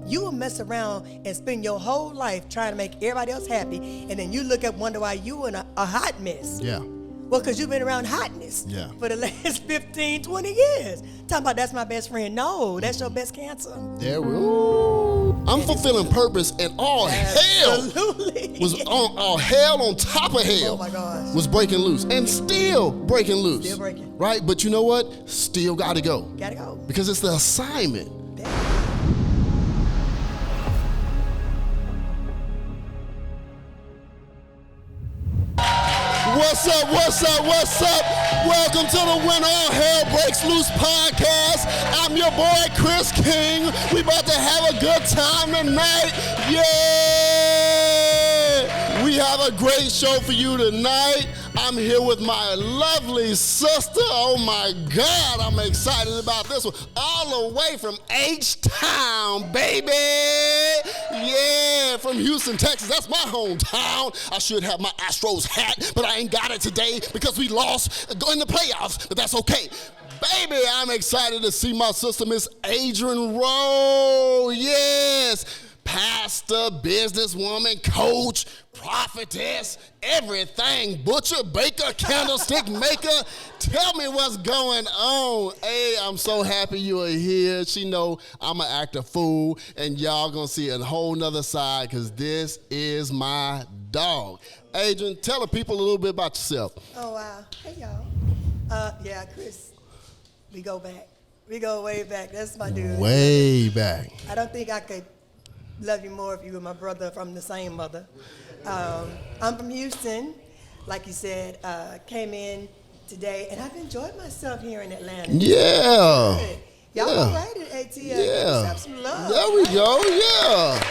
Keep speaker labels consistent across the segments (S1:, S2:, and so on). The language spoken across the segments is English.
S1: You will mess around and spend your whole life trying to make everybody else happy, and then you look up, wonder why you in a hot mess.
S2: Yeah.
S1: Well, because you've been around hotness for the last 15, 20 years. Talking about that's my best friend. No, that's your best cancer.
S2: There we go. I'm fulfilling purpose, and all hell was all hell on top of hell.
S1: Oh my gosh.
S2: Was breaking loose, and still breaking loose.
S1: Still breaking.
S2: Right? But you know what? Still got to go.
S1: Got to go.
S2: Because it's the assignment. What's up, what's up, what's up? Welcome to the When All Hell Breaks Loose podcast. I'm your boy, Chris King. We about to have a good time tonight. Yeah! We have a great show for you tonight. I'm here with my lovely sister. Oh my God, I'm excited about this one. All the way from H-Town, baby. Yeah, from Houston, Texas. That's my hometown. I should have my Astros hat, but I ain't got it today because we lost in the playoffs, but that's okay. Baby, I'm excited to see my sister, Miss Adrienne Rowe. Yes. Pastor, businesswoman, coach, prophetess, everything. Butcher, baker, candlestick maker. Tell me what's going on. Hey, I'm so happy you are here. She know I'm an act a fool, and y'all gonna see a whole nother side because this is my dog. Adrienne, tell the people a little bit about yourself.
S1: Oh, wow. Hey, y'all. Yeah, Chris, we go back. We go way back. That's my dude.
S2: Way back.
S1: I don't think I could love you more if you were my brother from the same mother. I'm from Houston, like you said, came in today, and I've enjoyed myself here in Atlanta.
S2: Yeah.
S1: Y'all all right at ATL.
S2: Yeah.
S1: Have some love.
S2: There we go, yeah.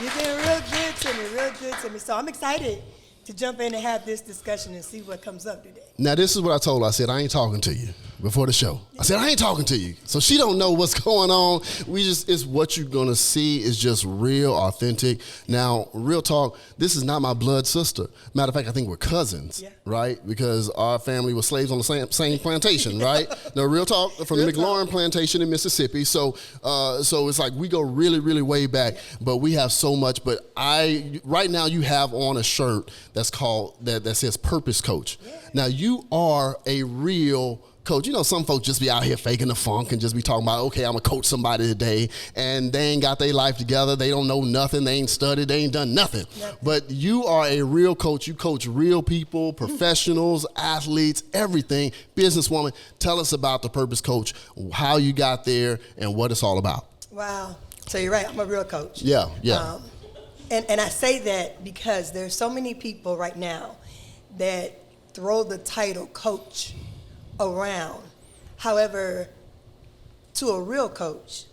S1: You've been real good to me. So I'm excited to jump in and have this discussion and see what comes up today.
S2: Now, this is what I told her. I said, I ain't talking to you before the show. I said, I ain't talking to you. So she don't know what's going on. It's what you're going to see is just real, authentic. Now, real talk, this is not my blood sister. Matter of fact, I think we're cousins, right? Because our family was slaves on the same plantation, right? No, real talk, from the McLaurin plantation in Mississippi. So it's like we go really, really way back, but we have so much. But right now you have on a shirt that's called, that says Purpose Coach. Yeah. Now, you are a real coach. You know, some folks just be out here faking the funk and just be talking about, okay, I'm going to coach somebody today, and they ain't got their life together. They don't know nothing. They ain't studied. They ain't done nothing. Yep. But you are a real coach. You coach real people, professionals, athletes, everything. Businesswoman, tell us about the Purpose Coach, how you got there, and what it's all about.
S1: Wow. So you're right. I'm a real coach.
S2: Yeah.
S1: And I say that because there's so many people right now that throw the title coach around. However, to a real coach,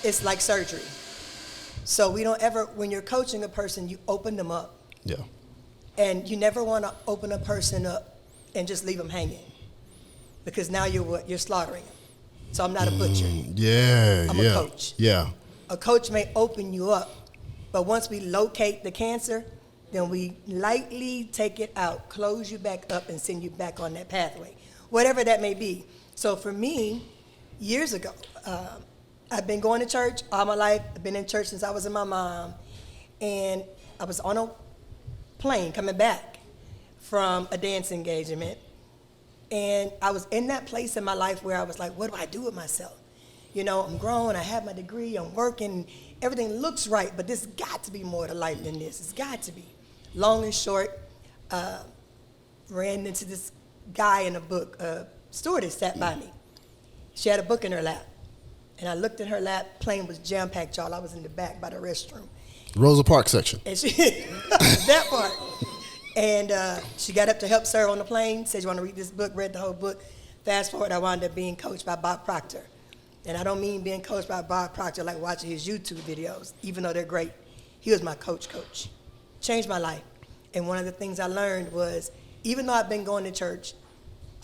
S1: it's like surgery. So we don't ever, when you're coaching a person, you open them up.
S2: Yeah.
S1: And you never want to open a person up and just leave them hanging, because now you're slaughtering them. So I'm not a butcher. I'm a coach.
S2: Yeah.
S1: A coach may open you up, but once we locate the cancer, then we lightly take it out, close you back up, and send you back on that pathway, whatever that may be. So for me, years ago, I've been going to church all my life. I've been in church since I was in my mom. And I was on a plane coming back from a dance engagement. And I was in that place in my life where I was like, what do I do with myself? You know, I'm grown, I have my degree, I'm working, everything looks right, but there's got to be more to life than this. It's got to be. Long and short, ran into this guy in a book. A stewardess sat by me. She had a book in her lap. And I looked in her lap, plane was jam-packed, y'all. I was in the back by the restroom.
S2: Rosa Parks section.
S1: And she, that part. And she got up to help serve on the plane, said, you want to read this book, read the whole book. Fast forward, I wound up being coached by Bob Proctor. And I don't mean being coached by Bob Proctor like watching his YouTube videos, even though they're great. He was my coach. Changed my life. And one of the things I learned was, even though I've been going to church,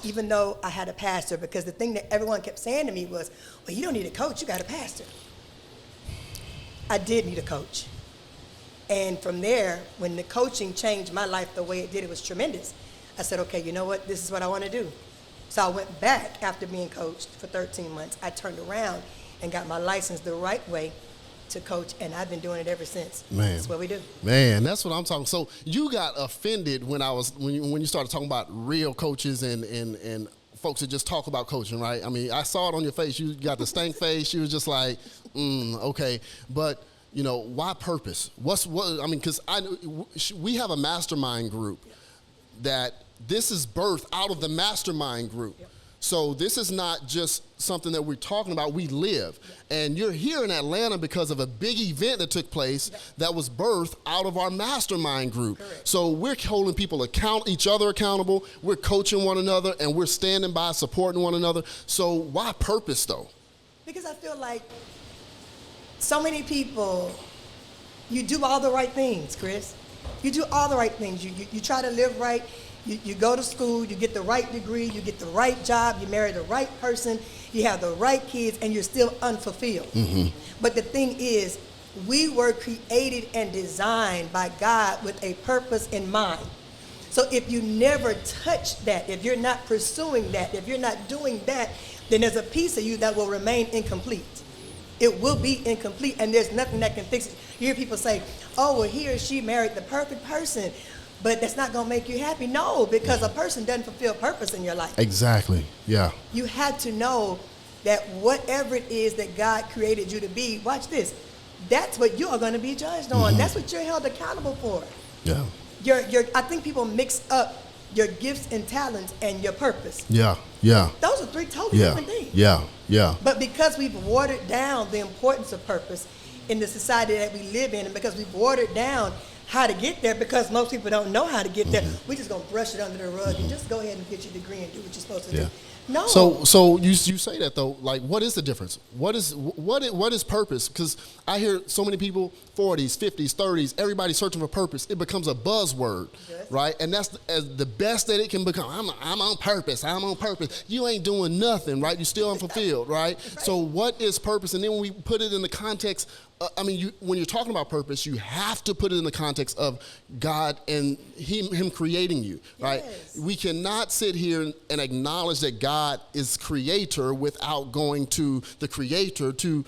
S1: even though I had a pastor, because the thing that everyone kept saying to me was, well, you don't need a coach, you got a pastor. I did need a coach. And from there, when the coaching changed my life the way it did, it was tremendous. I said, okay, you know what? This is what I want to do. So I went back after being coached for 13 months. I turned around and got my license the right way to coach, and I've been doing it ever since.
S2: Man,
S1: that's what we do.
S2: Man, that's what I'm talking. So you got offended when you started talking about real coaches and folks that just talk about coaching, right? I mean, I saw it on your face. You got the stank face. You was just like, okay, but. You know, why purpose? Because we have a mastermind group that this is birthed out of the mastermind group. Yep. So this is not just something that we're talking about, we live. Yep. And you're here in Atlanta because of a big event that took place that was birthed out of our mastermind group. Correct. So we're holding people each other accountable, we're coaching one another, and we're standing by, supporting one another. So why purpose though? Because
S1: I feel like so many people, you do all the right things, Chris. You do all the right things. You try to live right. You go to school. You get the right degree. You get the right job. You marry the right person. You have the right kids, and you're still unfulfilled. Mm-hmm. But the thing is, we were created and designed by God with a purpose in mind. So if you never touch that, if you're not pursuing that, if you're not doing that, then there's a piece of you that will remain incomplete. It will be incomplete, and there's nothing that can fix it. You hear people say, oh, well, he or she married the perfect person, but that's not going to make you happy. No, because a person doesn't fulfill purpose in your life.
S2: Exactly, yeah.
S1: You have to know that whatever it is that God created you to be, watch this, that's what you are going to be judged on. Mm-hmm. That's what you're held accountable for. Yeah. I think people mix up your gifts and talents and your purpose.
S2: Yeah, yeah.
S1: Those are three totally different things.
S2: Yeah, yeah.
S1: But because we've watered down the importance of purpose in the society that we live in, and because we've watered down how to get there, because most people don't know how to get there, we're just going to brush it under the rug and just go ahead and get your degree and do what you're supposed to do. No.
S2: So you say that though, like what is the difference? What is purpose? Because I hear so many people, 40s, 50s, 30s, everybody searching for purpose. It becomes a buzzword, right? And that's the best that it can become. I'm on purpose. I'm on purpose. You ain't doing nothing, right? You're still unfulfilled, right? So what is purpose? And then when we put it in the context, when you're talking about purpose, you have to put it in the context of God and Him creating you, right? Yes. We cannot sit here and acknowledge that God is creator without going to the creator to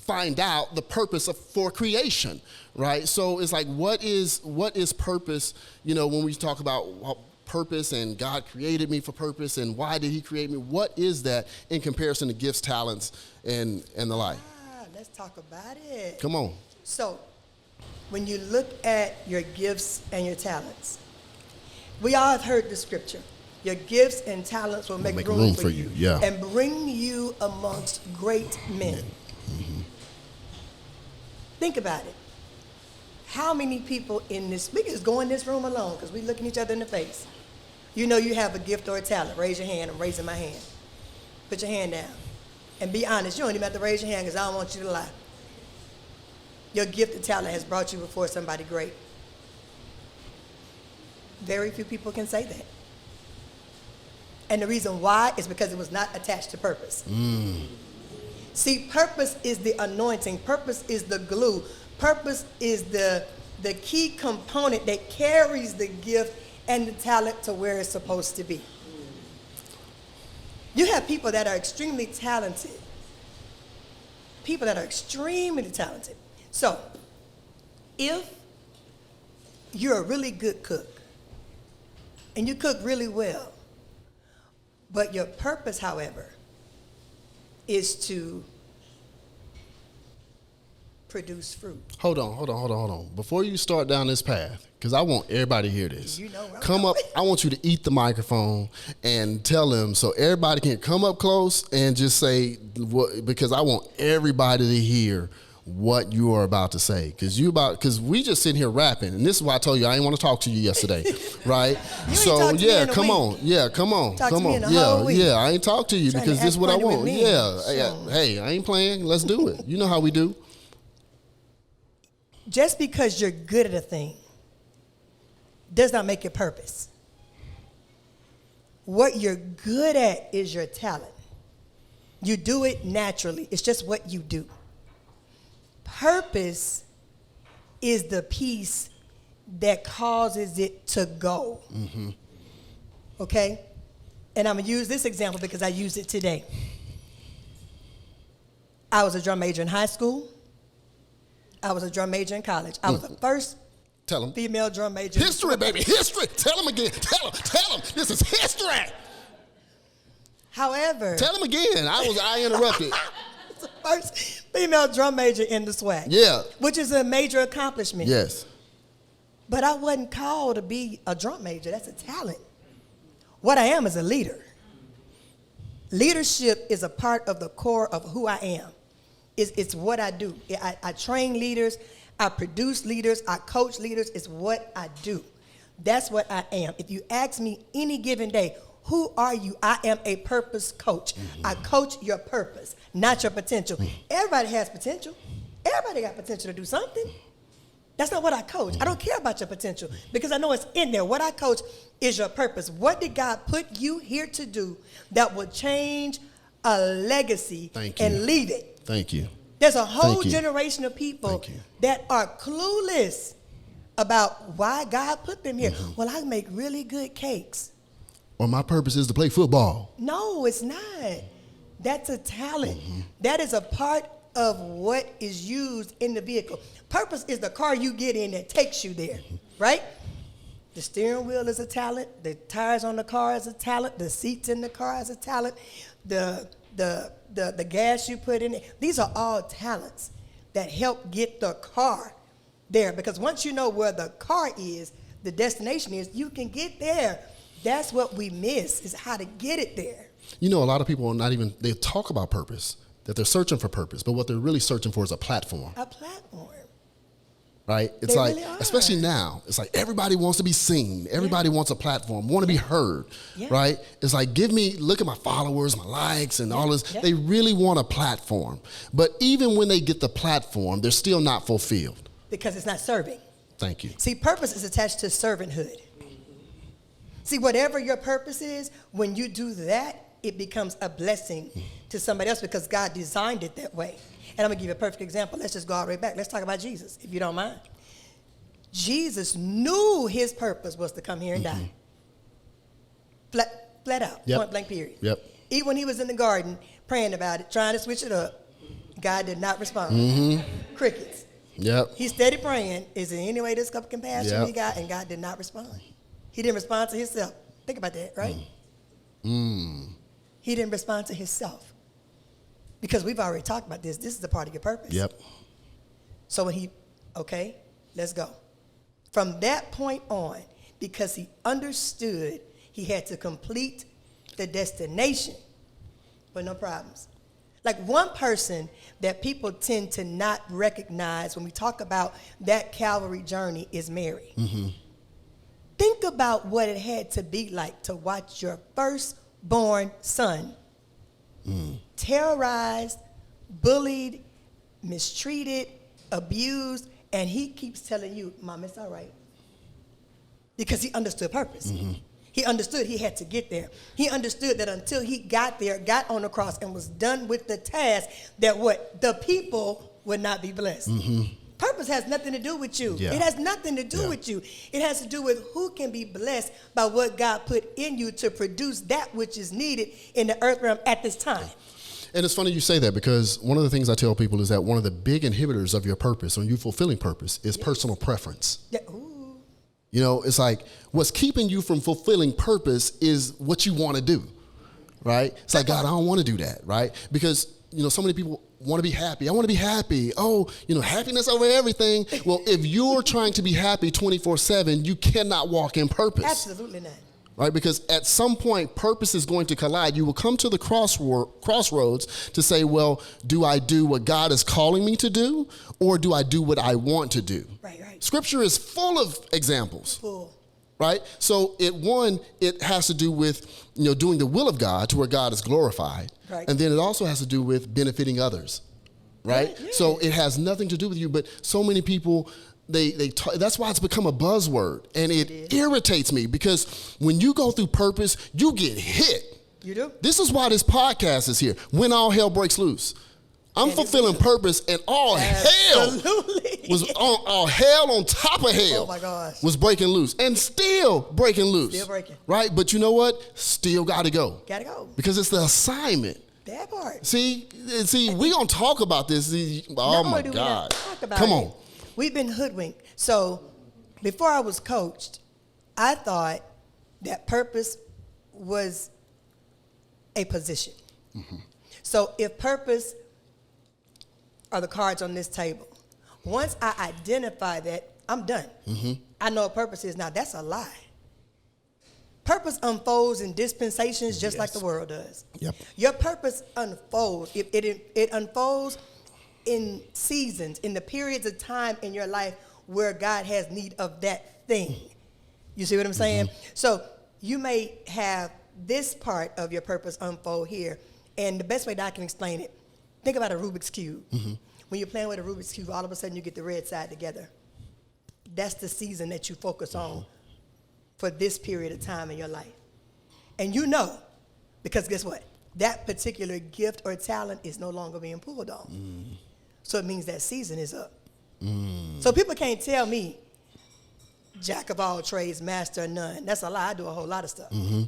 S2: find out the purpose for creation, right? So it's like, what is purpose? You know, when we talk about purpose and God created me for purpose and why did He create me? What is that in comparison to gifts, talents, and the like?
S1: Let's talk about it.
S2: Come on.
S1: So, when you look at your gifts and your talents, we all have heard the scripture. Your gifts and talents will make room for you. Yeah. And bring you amongst great men. Mm-hmm. Think about it. How many people in this, we can just go in this room alone because we're looking each other in the face. You know you have a gift or a talent. Raise your hand. I'm raising my hand. Put your hand down. And be honest, you don't even have to raise your hand because I don't want you to lie. Your gift and talent has brought you before somebody great. Very few people can say that. And the reason why is because it was not attached to purpose. See, purpose is the anointing. Purpose is the glue. Purpose is the key component that carries the gift and the talent to where it's supposed to be. You have people that are extremely talented. People that are extremely talented. So, if you're a really good cook, and you cook really well, but your purpose, however, is to produce fruit. Hold
S2: on. Before you start down this path, because I want everybody to hear this.
S1: You know,
S2: come up, I want you to eat the microphone and tell them so everybody can come up close and just say what, because I want everybody to hear what you are about to say. Because we just sitting here rapping, and this is why I told you I didn't want to talk to you yesterday, right?
S1: So yeah,
S2: come on. I ain't talk to you because this is what I want. Hey, I ain't playing. Let's do it. You know how we do.
S1: Just because you're good at a thing does not make it purpose. What you're good at is your talent. You do it naturally. It's just what you do. Purpose is the piece that causes it to go. Mm-hmm. Okay? And I'm going to use this example because I used it today. I was a drum major in high school. I was a drum major in college. I was the first
S2: Tell them.
S1: female drum major.
S2: History, baby, history. Tell them again. Tell them. This is history.
S1: However,
S2: Tell them again. I interrupted.
S1: the first female drum major in the SWAC.
S2: Yeah.
S1: Which is a major accomplishment.
S2: Yes.
S1: But I wasn't called to be a drum major. That's a talent. What I am is a leader. Leadership is a part of the core of who I am. It's what I do. I train leaders. I produce leaders. I coach leaders. It's what I do. That's what I am. If you ask me any given day, who are you? I am a purpose coach. Mm-hmm. I coach your purpose, not your potential. Everybody has potential. Everybody got potential to do something. That's not what I coach. I don't care about your potential because I know it's in there. What I coach is your purpose. What did God put you here to do that will change a legacy and leave it?
S2: Thank you.
S1: There's a whole generation of people that are clueless about why God put them here. Well, I make really good cakes.
S2: Or my purpose is to play football.
S1: No, it's not. That's a talent. That is a part of what is used in the vehicle. Purpose is the car you get in that takes you there, right? The steering wheel is a talent. The tires on the car is a talent. The seats in the car is a talent. The gas you put in it. These are all talents that help get the car there. Because once you know where the car is, the destination is, you can get there. That's what we miss, is how to get it there.
S2: You know, a lot of people are not even, they talk about purpose, that they're searching for purpose, but what they're really searching for is a platform.
S1: A platform.
S2: Right? It's
S1: they
S2: like,
S1: really are.
S2: especially now, it's like everybody wants to be seen. Everybody wants a platform, want to be heard, right? It's like, look at my followers, my likes, and all this. They really want a platform. But even when they get the platform, they're still not fulfilled.
S1: Because it's not serving.
S2: Thank you.
S1: See, purpose is attached to servanthood. See, whatever your purpose is, when you do that, it becomes a blessing to somebody else because God designed it that way. And I'm going to give you a perfect example. Let's just go all the way back. Let's talk about Jesus, if you don't mind. Jesus knew his purpose was to come here and die. Flat out, point blank period. Even when he was in the garden praying about it, trying to switch it up, God did not respond. Crickets. He steady praying, is there any way this cup of compassion he got? And God did not respond. He didn't respond to himself. Think about that, right? He didn't respond to himself. Because we've already talked about this. This is a part of your purpose. So when okay, let's go. From that point on, because he understood he had to complete the destination, but no problems. Like one person that people tend to not recognize when we talk about that Calvary journey is Mary. Think about what it had to be like to watch your firstborn son terrorized, bullied, mistreated, abused, and he keeps telling you, Mom, it's all right. Because he understood purpose. He understood he had to get there. He understood that until he got there, got on the cross, and was done with the task, that what? The people would not be blessed. Purpose has nothing to do with you. It has nothing to do with you. It has to do with who can be blessed by what God put in you to produce that which is needed in the earth realm at this time.
S2: And it's funny you say that because one of the things I tell people is that one of the big inhibitors of your purpose or you fulfilling purpose is personal preference. You know, it's like what's keeping you from fulfilling purpose is what you want to do, right? It's like, God, I don't want to do that, right? Because, you know, so many people want to be happy. I want to be happy. Oh, you know, happiness over everything. Well, if you're trying to be happy 24/7, you cannot walk in purpose.
S1: Absolutely not.
S2: Right? Because at some point, purpose is going to collide. You will come to the crossroads to say, well, do I do what God is calling me to do, or do I do what I want to do?
S1: Right.
S2: Scripture is full of examples.
S1: Full.
S2: Right? So it has to do with, you know, doing the will of God to where God is glorified.
S1: Right.
S2: And then it also has to do with benefiting others. Right? So it has nothing to do with you, but so many people, that's why it's become a buzzword, and it irritates me because when you go through purpose, you get hit.
S1: You do.
S2: This is why this podcast is here. When all hell breaks loose, I'm fulfilling purpose, and all hell on top of hell.
S1: Oh my gosh.
S2: Was breaking loose, and still breaking loose.
S1: Still breaking.
S2: Right, but you know what? Still got to go.
S1: Got to go
S2: because it's the assignment
S1: That part.
S2: See, we gonna talk about this. Oh my God! Come on.
S1: We've been hoodwinked. So before I was coached, I thought that purpose was a position. Mm-hmm. So if purpose are the cards on this table, once I identify that, I'm done. Mm-hmm. I know what purpose is. Now, that's a lie. Purpose unfolds in dispensations just like the world does. Yep. Your purpose unfolds. It unfolds in seasons, in the periods of time in your life where God has need of that thing. You see what I'm saying? Mm-hmm. So you may have this part of your purpose unfold here. And the best way that I can explain it, think about a Rubik's Cube. Mm-hmm. When you're playing with a Rubik's Cube, all of a sudden you get the red side together. That's the season that you focus on for this period of time in your life. And you know, because guess what? That particular gift or talent is no longer being pulled on. Mm. So it means that season is up. Mm. So people can't tell me, jack of all trades, master of none. That's a lie. I do a whole lot of stuff. Mm-hmm.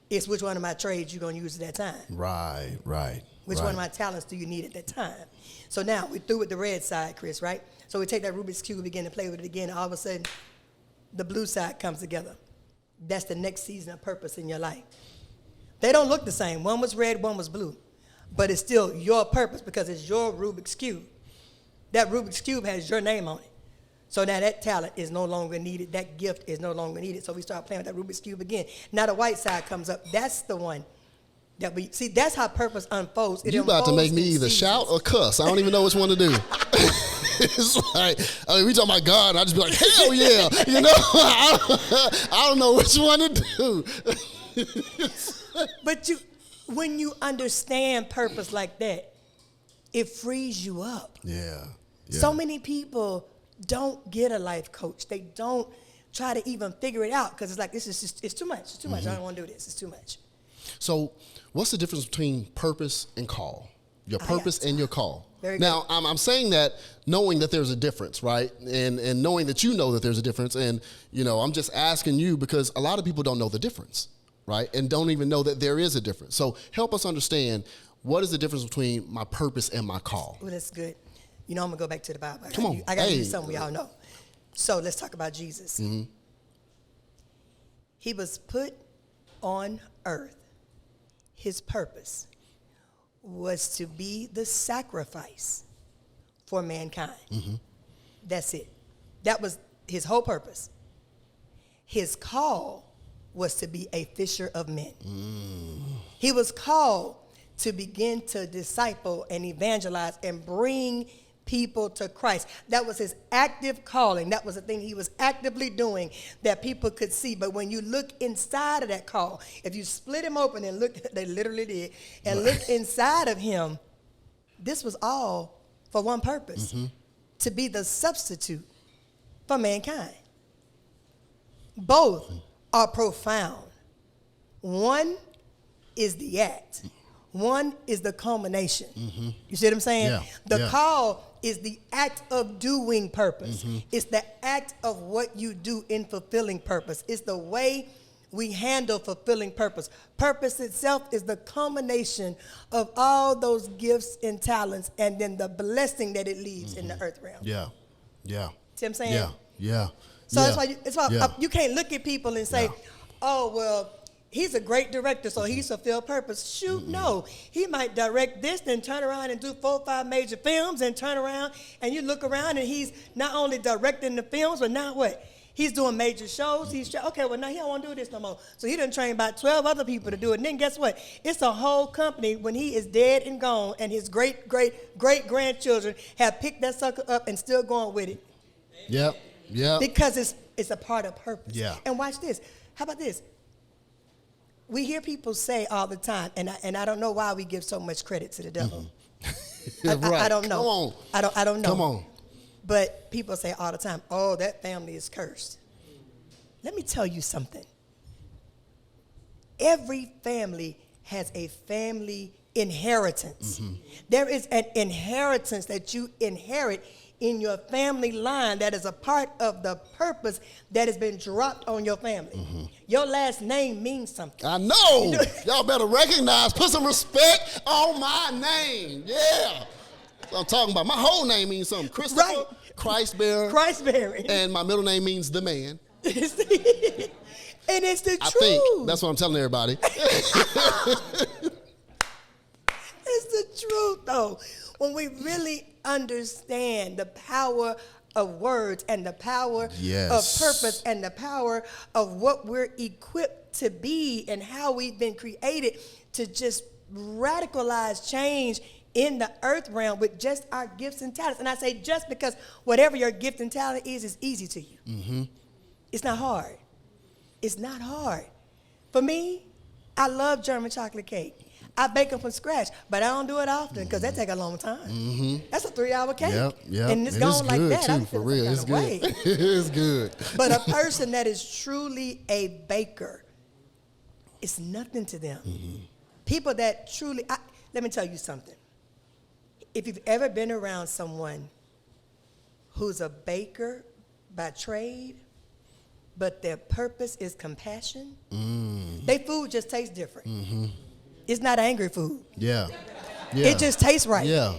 S1: It's which one of my trades you're going to use at that time. Right. Which one of my talents do you need at that time? So now we're through with the red side, Chris, right? So we take that Rubik's Cube, begin to play with it again, and all of a sudden, the blue side comes together. That's the next season of purpose in your life. They don't look the same. One was red, one was blue. But it's still your purpose because it's your Rubik's Cube. That Rubik's Cube has your name on it. So now that talent is no longer needed. That gift is no longer needed. So we start playing with that Rubik's Cube again. Now the white side comes up. That's the one that we see. That's how purpose unfolds.
S2: You about to make me either shout or cuss. I don't even know which one to do. It's like, I mean, we talking about God, and I just be like, hell yeah. You know, I don't know which one to do.
S1: But when you understand purpose like that, it frees you up. Yeah. So many people don't get a life coach. They don't try to even figure it out because it's like, this is just, it's too much. It's too much. I don't want to do this. It's too much.
S2: So what's the difference between purpose and call? Your purpose and your call. Very now, good. I'm saying that knowing that there's a difference, right? And knowing that you know that there's a difference. And, you know, I'm just asking you because a lot of people don't know the difference, right? And don't even know that there is a difference. So help us understand, what is the difference between my purpose and my call?
S1: Well, that's good. You know, I'm going to go back to the Bible. I got to do something we all know. So let's talk about Jesus. Mm-hmm. He was put on earth. His purpose was to be the sacrifice for mankind. Mm-hmm. That's it. That was his whole purpose. His call was to be a fisher of men. Mm. He was called to begin to disciple and evangelize and bring people to Christ. That was his active calling. That was the thing he was actively doing that people could see. But when you look inside of that call, if you split him open and look, they literally did, and look inside of him, this was all for one purpose, to be the substitute for mankind. Both are profound. One is the act. One is the culmination. Mm-hmm. You see what I'm saying? Yeah. The call is the act of doing purpose. Mm-hmm. It's the act of what you do in fulfilling purpose. It's the way we handle fulfilling purpose. Purpose itself is the culmination of all those gifts and talents and then the blessing that it leaves in the earth realm. Yeah. See what I'm saying? Yeah. So that's why you can't look at people and say, oh, well, he's a great director, so he's fulfilled purpose. Shoot, no. He might direct this, then turn around and do 4 or 5 major films and turn around, and you look around, and he's not only directing the films, but now what? He's doing major shows. Okay, well, now he don't want to do this no more. So he done trained about 12 other people to do it. And then guess what? It's a whole company when he is dead and gone, and his great-great-great-grandchildren have picked that sucker up and still going with it. Yep. Because it's a part of purpose. Yeah. And watch this. How about this? We hear people say all the time, and I don't know why we give so much credit to the devil. I don't know. Come on. I don't know. Come on. But people say all the time, oh, that family is cursed. Let me tell you something. Every family has a family inheritance. Mm-hmm. There is an inheritance that you inherit in your family line that is a part of the purpose that has been dropped on your family. Your last name means something.
S2: I know. Y'all better recognize, put some respect on my name. Yeah. That's what I'm talking about. My whole name means something. Christopher,
S1: Right.
S2: Christ-bearer. And my middle name means the man.
S1: And it's the
S2: I
S1: truth.
S2: think. That's what I'm telling everybody.
S1: It's the truth, though. When we really understand the power of words and the power
S2: Yes.
S1: of purpose and the power of what we're equipped to be and how we've been created to just radicalize change in the earth realm with just our gifts and talents. And I say just because whatever your gift and talent is easy to you. It's not hard. It's not hard. For me, I love German chocolate cake. I bake them from scratch, but I don't do it often because that take a long time. That's a 3-hour cake.
S2: Yep.
S1: And it's
S2: It
S1: gone
S2: is
S1: like
S2: good,
S1: that. I
S2: too,
S1: feel
S2: for
S1: some
S2: real.
S1: kind
S2: It's
S1: of
S2: good.
S1: way.
S2: It's good.
S1: But a person that is truly a baker, it's nothing to them. People that truly, let me tell you something. If you've ever been around someone who's a baker by trade, but their purpose is compassion, their food just tastes different. It's not angry food.
S2: Yeah.
S1: It just tastes right.
S2: Yeah.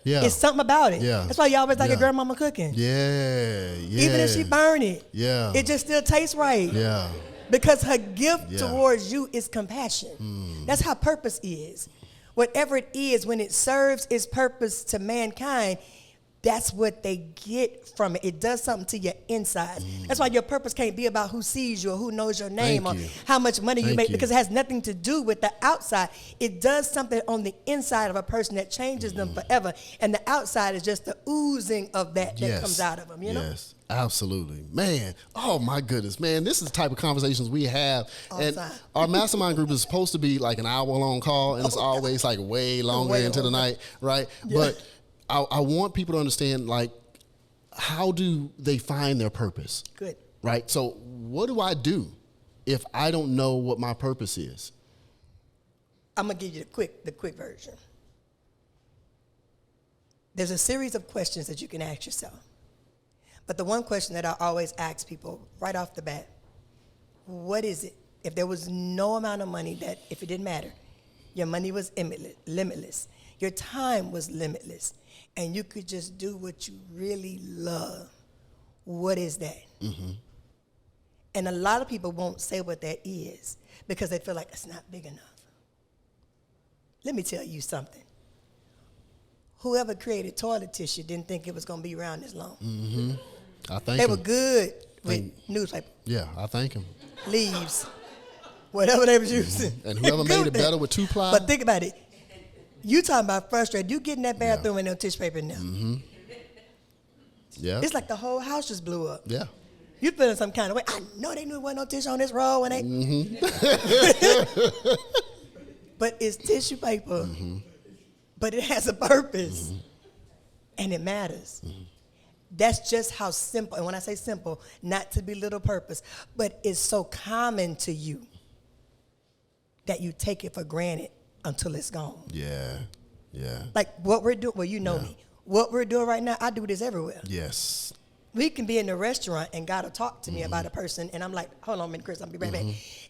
S1: It's something about it.
S2: Yeah.
S1: That's why you always like
S2: Yeah.
S1: your grandmama cooking.
S2: Yeah.
S1: Even if she burn it,
S2: Yeah.
S1: it just still tastes right.
S2: Yeah.
S1: Because her gift
S2: Yeah.
S1: towards you is compassion. That's how purpose is. Whatever it is, when it serves its purpose to mankind, that's what they get from it. It does something to your insides. That's why your purpose can't be about who sees you or who knows your name
S2: Thank
S1: or
S2: you.
S1: how much money you
S2: Thank
S1: make,
S2: you.
S1: because it has nothing to do with the outside. It does something on the inside of a person that changes them forever. And the outside is just the oozing of that comes out of them, you know?
S2: Yes, absolutely. Man, oh my goodness, man, this is the type of conversations we have. And
S1: Outside.
S2: our mastermind group is supposed to be like an hour-long call, and it's always like way longer
S1: Way
S2: into the
S1: longer.
S2: night, right?
S1: Yeah.
S2: But I want people to understand, like, how do they find their purpose,
S1: Good.
S2: right? So what do I do if I don't know what my purpose is?
S1: I'm gonna give you the quick version. There's a series of questions that you can ask yourself. But the one question that I always ask people right off the bat, what is it? If there was no amount of money that, if it didn't matter, your money was limitless, your time was limitless, and you could just do what you really love, what is that? And a lot of people won't say what that is because they feel like it's not big enough. Let me tell you something. Whoever created toilet tissue didn't think it was going to be around this long.
S2: I thank
S1: They
S2: him.
S1: were good with newspaper,
S2: Yeah, I thank him.
S1: leaves, whatever they was using.
S2: And whoever
S1: Good
S2: made it
S1: with that.
S2: better with 2-ply.
S1: But think about it. You talking about frustrated. You get in that bathroom and no tissue paper in there.
S2: Yeah.
S1: It's like the whole house just blew up.
S2: Yeah.
S1: You feeling some kind of way. I know they knew there wasn't no tissue on this roll when they. But it's tissue paper. But it has a purpose. And it matters. That's just how simple, and when I say simple, not to belittle purpose, but it's so common to you that you take it for granted until it's gone.
S2: Yeah. Yeah.
S1: Like what we're doing, well, you know
S2: Yeah.
S1: me. What we're doing right now, I do this everywhere.
S2: Yes.
S1: We can be in a restaurant and God will talk to me about a person, and I'm like, hold on a minute, Chris, I'll be right back.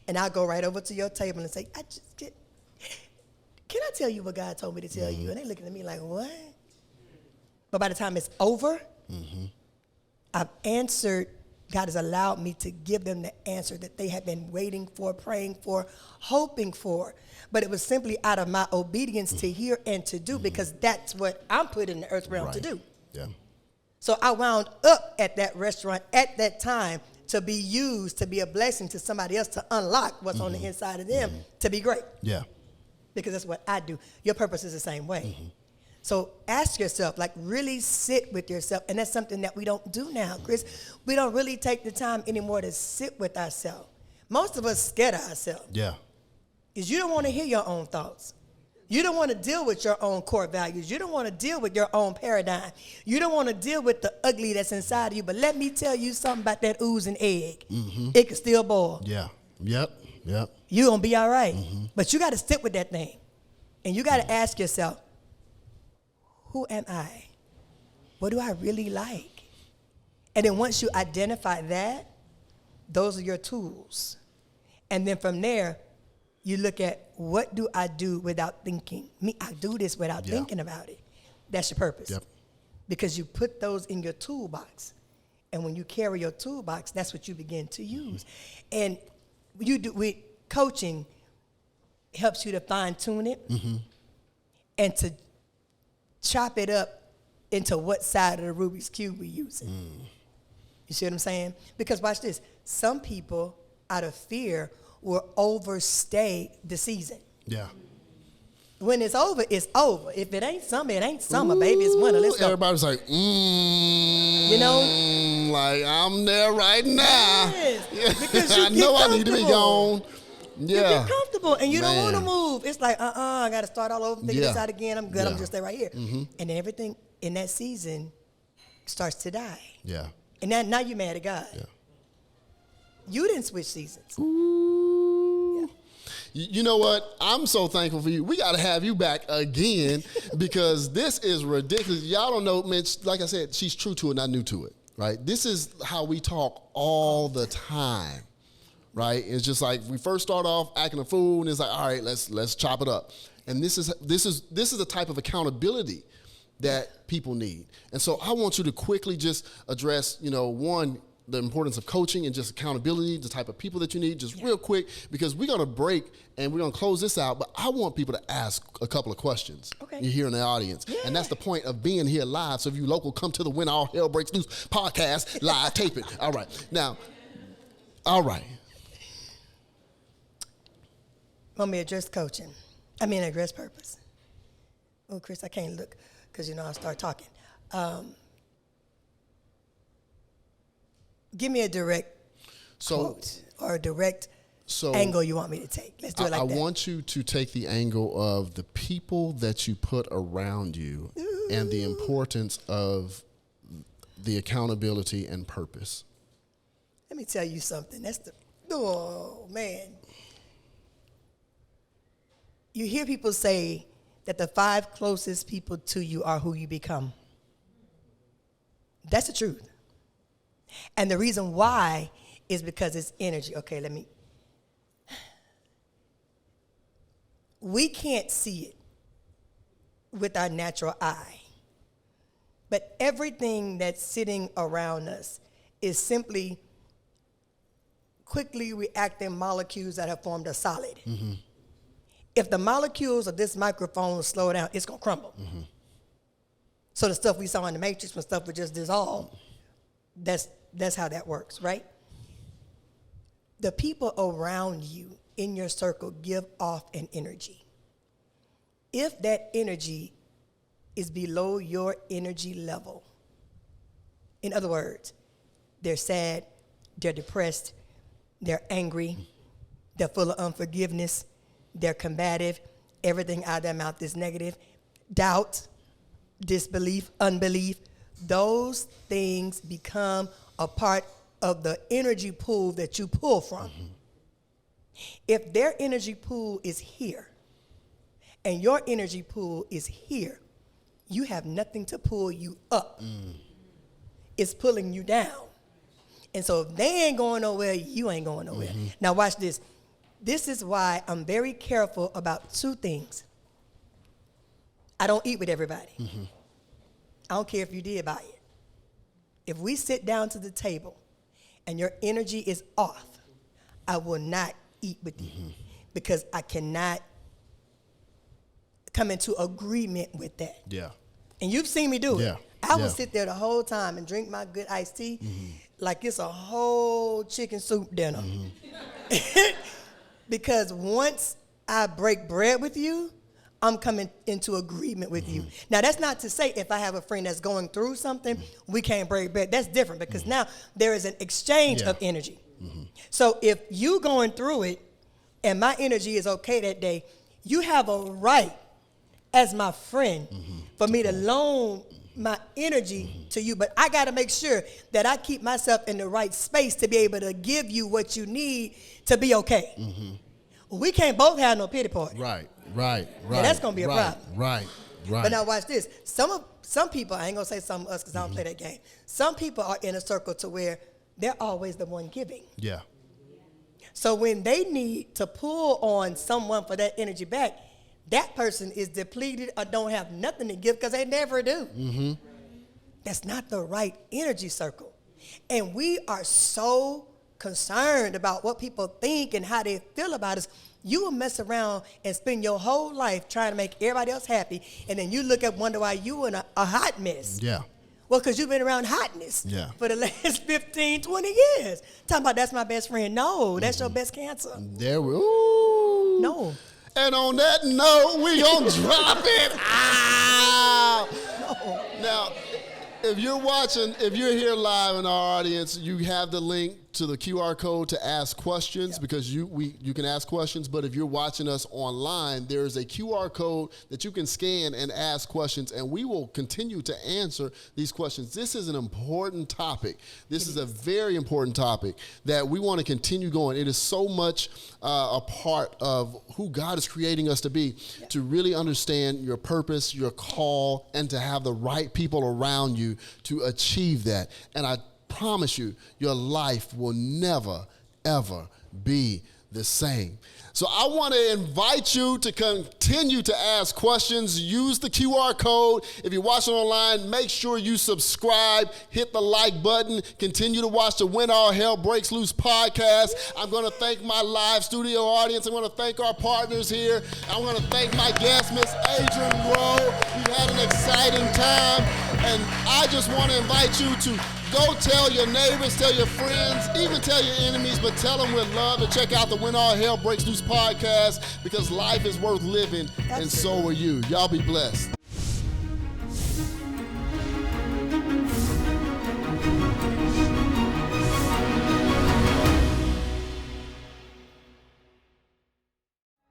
S1: And I'll go right over to your table and say, can I tell you what God told me to tell you? And they looking at me like, what? But by the time it's over, I've answered. God has allowed me to give them the answer that they have been waiting for, praying for, hoping for. But it was simply out of my obedience to hear and to do, because that's what I'm put in the earth realm to do.
S2: Yeah.
S1: So I wound up at that restaurant at that time to be used, to be a blessing to somebody else, to unlock what's on the inside of them, to be great.
S2: Yeah.
S1: Because that's what I do. Your purpose is the same way. So ask yourself, like really sit with yourself. And that's something that we don't do now, Chris. We don't really take the time anymore to sit with ourselves. Most of us scared of ourselves.
S2: Yeah.
S1: Because you don't want to hear your own thoughts. You don't want to deal with your own core values. You don't want to deal with your own paradigm. You don't want to deal with the ugly that's inside of you. But let me tell you something about that oozing egg. It can still boil.
S2: Yeah. Yep. Yep.
S1: You're going to be all right. But you got to sit with that thing. And you got to ask yourself, who am I? what do I really like? And then once you identify that, those are your tools. And then from there, you look at, what do I do without thinking? I do this without thinking about it. That's your purpose.
S2: Yep.
S1: Because you put those in your toolbox. And when you carry your toolbox, that's what you begin to use. And coaching helps you to fine tune it and to chop it up into what side of the Rubik's Cube we're using. You see what I'm saying? Because watch this. Some people, out of fear, will overstay the season.
S2: Yeah.
S1: When it's over, it's over. If it ain't summer, it ain't summer, baby. It's winter. Let's go.
S2: Everybody's like,
S1: you know?
S2: Like, I'm there right now.
S1: Yes. Because you
S2: I know I need to be gone.
S1: You get comfortable, and you don't want to move. It's like, I got to start all over, figure this out again. I'm good. I'm just stay right here. And then everything in that season starts to die.
S2: Yeah.
S1: And now you're mad at God.
S2: Yeah.
S1: You didn't switch seasons.
S2: Ooh. Yeah. You know what? I'm so thankful for you. We got to have you back again because this is ridiculous. Y'all don't know, man. Like I said, she's true to it, not new to it, right? This is how we talk all the time, right? It's just like we first start off acting a fool, and it's like, all right, let's chop it up. And this is the type of accountability that people need. And so I want you to quickly just address, one, the importance of coaching and just accountability, the type of people that you need, just real quick, because we're going to break and we're going to close this out, but I want people to ask a couple of questions.
S1: Okay.
S2: You're here in the audience. Yeah. And that's the point of being here live. So if you local, come to the When All Hell Breaks Loose podcast, live tape it. All right. Now, all right.
S1: Want me to address coaching? Address purpose. Oh, Chris, I can't look because, I'll start talking. Give me a direct quote or a direct angle you want me to take. Let's do it like that.
S2: I want you to take the angle of the people that you put around you and the importance of the accountability and purpose.
S1: Let me tell you something. Oh, man. You hear people say that the 5 closest people to you are who you become. That's the truth. And the reason why is because it's energy. Okay, we can't see it with our natural eye. But everything that's sitting around us is simply quickly reacting molecules that have formed a solid. Mm-hmm. If the molecules of this microphone slow down, it's going to crumble. Mm-hmm. So the stuff we saw in the Matrix, when stuff would just dissolve, that's how that works, right? The people around you in your circle give off an energy. If that energy is below your energy level, in other words, they're sad, they're depressed, they're angry, they're full of unforgiveness, they're combative, everything out of their mouth is negative, doubt, disbelief, unbelief, those things become a part of the energy pool that you pull from. Mm-hmm. If their energy pool is here and your energy pool is here, you have nothing to pull you up. It's pulling you down. And so if they ain't going nowhere, you ain't going nowhere. Mm-hmm. Now watch this. This is why I'm very careful about 2 things. I don't eat with everybody. Mm-hmm. I don't care if you did buy it. If we sit down to the table and your energy is off, I will not eat with you because I cannot come into agreement with that. Yeah. And you've seen me do it. I will sit there the whole time and drink my good iced tea like it's a whole chicken soup dinner. Because once I break bread with you, I'm coming into agreement with you. Now, that's not to say if I have a friend that's going through something, we can't break bread. That's different because now there is an exchange of energy. So if you going through it and my energy is okay that day, you have a right as my friend for me to loan my energy to you. But I got to make sure that I keep myself in the right space to be able to give you what you need to be okay. We can't both have no pity party.
S2: Right.
S1: Yeah, that's going to be a problem.
S2: Right. Right.
S1: But now watch this. Some people, I ain't gonna say some of us because I don't play that game. Some people are in a circle to where they're always the one giving.
S2: Yeah.
S1: So when they need to pull on someone for that energy back, that person is depleted or don't have nothing to give because they never do.
S2: Mm-hmm.
S1: That's not the right energy circle. And we are so concerned about what people think and how they feel about us. You will mess around and spend your whole life trying to make everybody else happy, and then you look up and wonder why you in a hot mess.
S2: Yeah.
S1: Well, because you've been around hotness for the last 15, 20 years. Talking about that's my best friend. No, that's your best cancer.
S2: There we ooh.
S1: No.
S2: And on that note, we gonna drop it. Ah!
S1: No.
S2: Now, if you're here live in our audience, you have the link to the QR code to ask questions because you can ask questions. But if you're watching us online, there's a QR code that you can scan and ask questions, and we will continue to answer these questions. This is an important topic. This is a very important topic that we want to continue going. It is so much a part of who God is creating us to be, to really understand your purpose, your call, and to have the right people around you to achieve that. And I promise you, your life will never, ever be the same. So I want to invite you to continue to ask questions. Use the QR code. If you're watching online, make sure you subscribe, hit the like button, continue to watch the When All Hell Breaks Loose podcast. I'm going to thank my live studio audience. I'm going to thank our partners here. I'm going to thank my guest, Miss Adrienne Rowe. We've had an exciting time, and I just want to invite you to go tell your neighbors, tell your friends, even tell your enemies, but tell them with love to check out the When All Hell Breaks Loose podcast, because life is worth living, and so are you. Y'all be blessed.